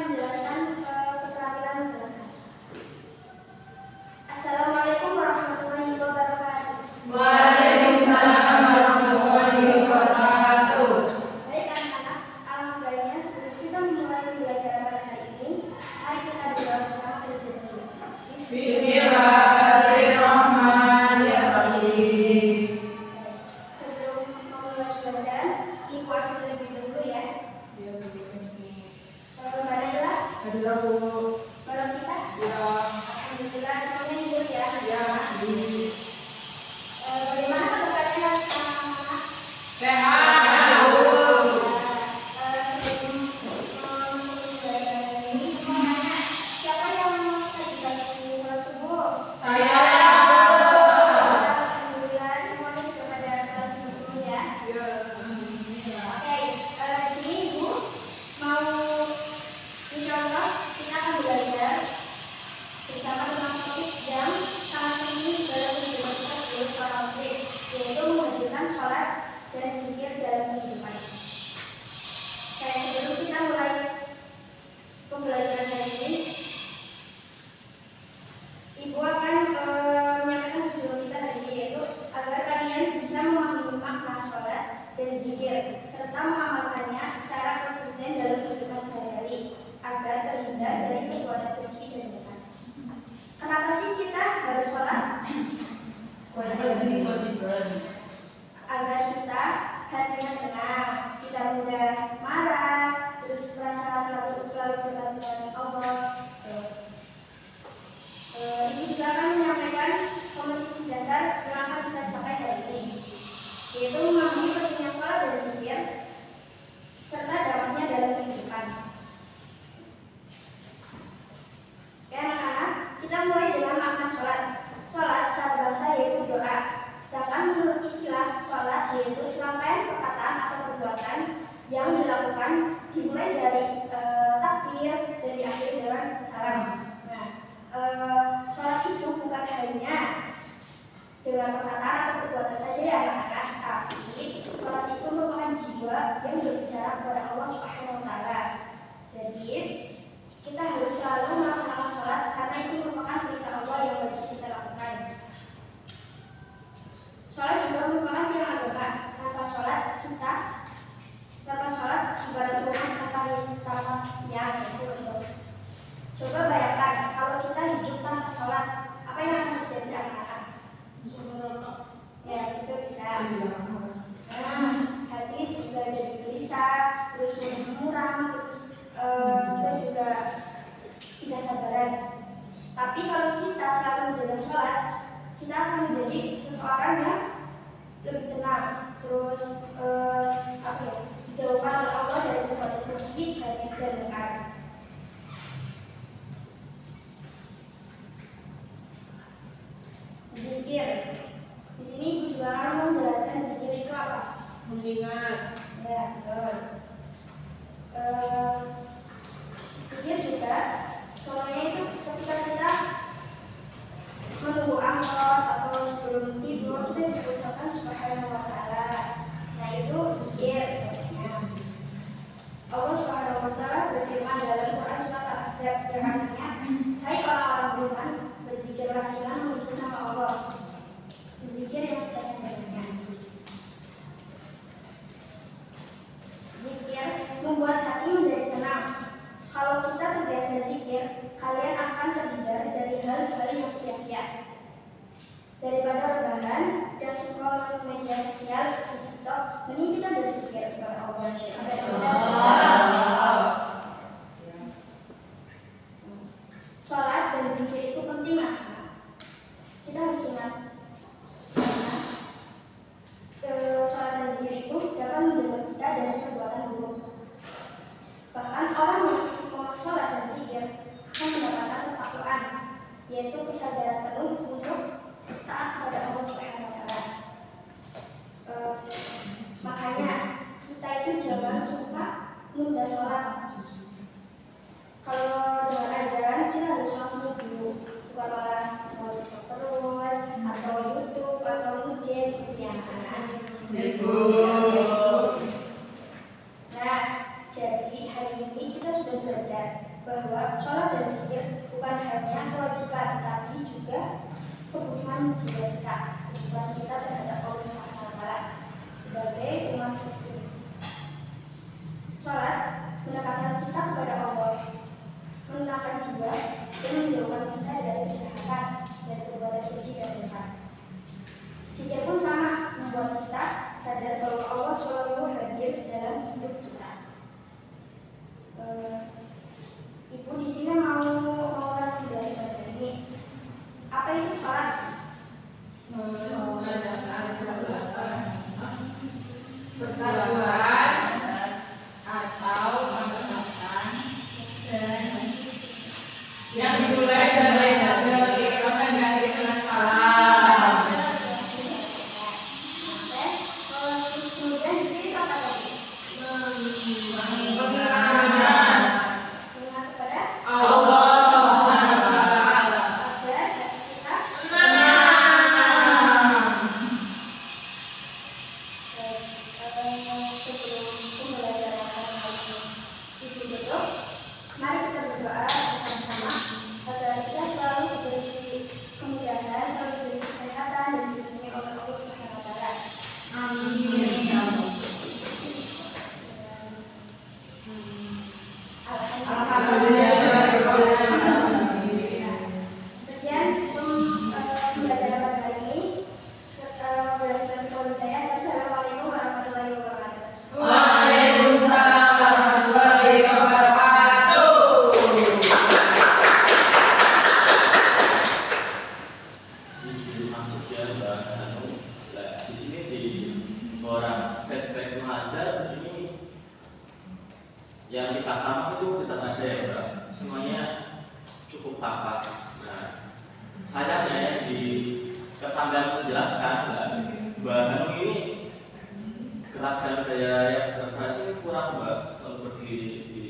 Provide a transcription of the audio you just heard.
menjelaskan keterampilan menjelaskan. Assalamualaikum warahmatullahi wabarakatuh. Waalaikumsalam warahmatullahi wabarakatuh. Baik anak-anak, alhamdulillah baiknya sebelum kita memulai pembelajaran pada hari ini, mari kita berdoa bersama terlebih dahulu. Bismillahirrahmanirrahim. Sebelum memulai pembelajaran, ibu aja terlebih dahulu ya. Mbak Naila, Mbak Rosita, alhamdulillah semuanya hidup ya. Bagaimana kabar kalian anak-anak? Sehat. Siapa yang tadi pagi sholat subuh? Saya. Alhamdulillah semuanya sudah pada sholat subuh semua ya. Oke, di sini Ibu mau insya Allah kita akan belajar bersama tentang topik yang sangat penting dalam kehidupan kita sebagai seorang muslim, yaitu menghadirkan sholat dan zikir dalam kehidupan. Sebelum kita mulai pembelajaran hari ini, Ibu akan menyampaikan tujuan kita hari ini, yaitu agar kalian bisa memahami makna sholat dan zikir serta mengamalkannya secara konsisten dalam kehidupan sehari-hari agar terhindar dari perbuatan keji dan dosa. Kenapa sih kita harus sholat? Agar kita hatinya tenang, tidak mudah marah, terus merasa selalu dekat dengan Allah. Ini juga akan menyampaikan kompetensi dasar yang akan kita capai hari ini, yaitu memahami pentingnya sholat dan zikir serta dampaknya dalam kehidupan. Oke anak-anak, kita mulai dengan makna sholat. Sholat secara bahasa yaitu doa. Sedangkan menurut istilah sholat yaitu serangkaian perkataan atau perbuatan yang dilakukan dimulai dari takbir dan diakhiri dengan salam. Nah, sholat itu bukan hanya dengan perkataan atau perbuatan saja ya anak-anak, tapi sholat itu merupakan jiwa yang berbicara kepada Allah Subhanahu wa Ta'ala. Jadi kita harus selalu melaksanakan sholat karena itu merupakan perintah Allah yang wajib kita lakukan. Sholat juga merupakan tiang agama. Tanpa sholat ibadah Tuhan tanpa tiang itu betul. Coba bayangkan kalau kita hidup tanpa sholat, apa yang akan terjadi anak-anak? Ya itu bisa. Nah, hati juga jadi gelisah, terus muram, terus kita juga tidak sabaran. Tapi kalau kita selalu menjaga sholat, kita akan menjadi seseorang yang lebih tenang, terus dijauhkan oleh Allah dari perbuatan keji dan mungkar. Zikir. Di sini Ibu juga akan menjelaskan zikir itu apa? Mengingat. Ya, betul. Zikir juga contohnya itu ketika kita menunggu angkot atau sebelum tidur kita bisa ucapkan Subhanahu wa Ta'ala. Nah itu zikir. Allah Subhanahu wa Ta'ala berfirman dalam Quran surat Al-Ahzab yang artinya, hai orang-orang beriman, berzikirlah dengan menyebut nama Allah. Zikir yang sebanyak-banyaknya. Zikir membuat hati menjadi tenang. Kalau kita terbiasa zikir, kalian akan terhindar dari hal-hal yang sia-sia. Daripada rebahan dan scroll media sosial seperti TikTok, mending kita berzikir kepada Allah. Sholat dan zikir itu penting, anak-anak. Kita harus ingat, sholat dan zikir itu dapat menjaga kita dari perbuatan buruk. Bahkan orang yang istiqomah sholat dan zikir akan mendapatkan ketakwaan, yaitu kesadaran penuh untuk taat kepada Allah Subhanahu wa Ta'ala. Makanya kita itu jangan suka nunda sholat. Kalau dengan ajaran kita harus langsung dulu, bukan malah mau terus atau YouTube atau mungkin yang anak-anak. Nah, jadi hari ini kita sudah belajar bahwa sholat dan zikir bukan hanya kewajiban, tapi juga kebutuhan jiwa kita, kebutuhan kita terhadap Allah Subhanahu wa Ta'ala sebagai umat Muslim. Sholat mendekatkan kita kepada Allah, menenangkan jiwa, dan menjauhkan kita dari kejahatan dan perbuatan keji dan dosa. Zikir pun sama, membuat kita sadar bahwa Allah selalu hadir dalam hidup kita. Ibu di sini mau kasih dari ini. Apa itu sholat? Sholat adalah perbuatan atau perbuatan yang dimulai dari kegiatan dari salam. Kemudian diri apa tadi? Mengingat Kepada Allah Subhanahu wa Ta'ala. agar kita sebelum pembelajaran hal ini ditutup, mari kita berdoa bersama-sama agar kita selalu diberi kemudahan, selalu diberi kesehatan dan dilindungi oleh Allah Subhanahu wa Ta'ala. Amin. Sekian pembelajaran pada hari ini. Assalamualaikum warahmatullahi wabarakatuh. Waalaikumsalam warahmatullahi wabarakatuh. Di masuk ya Mbak Hanu. Nah, di sini di orang setback mengajar ini yang kita tamat itu tetap ada ya Mbak. Semuanya cukup tampak. Nah, sayangnya ya di ketambahan menjelaskan Mbak Hanu ini gerakan gaya yang berhasil kurang Mbak, selalu berdiri di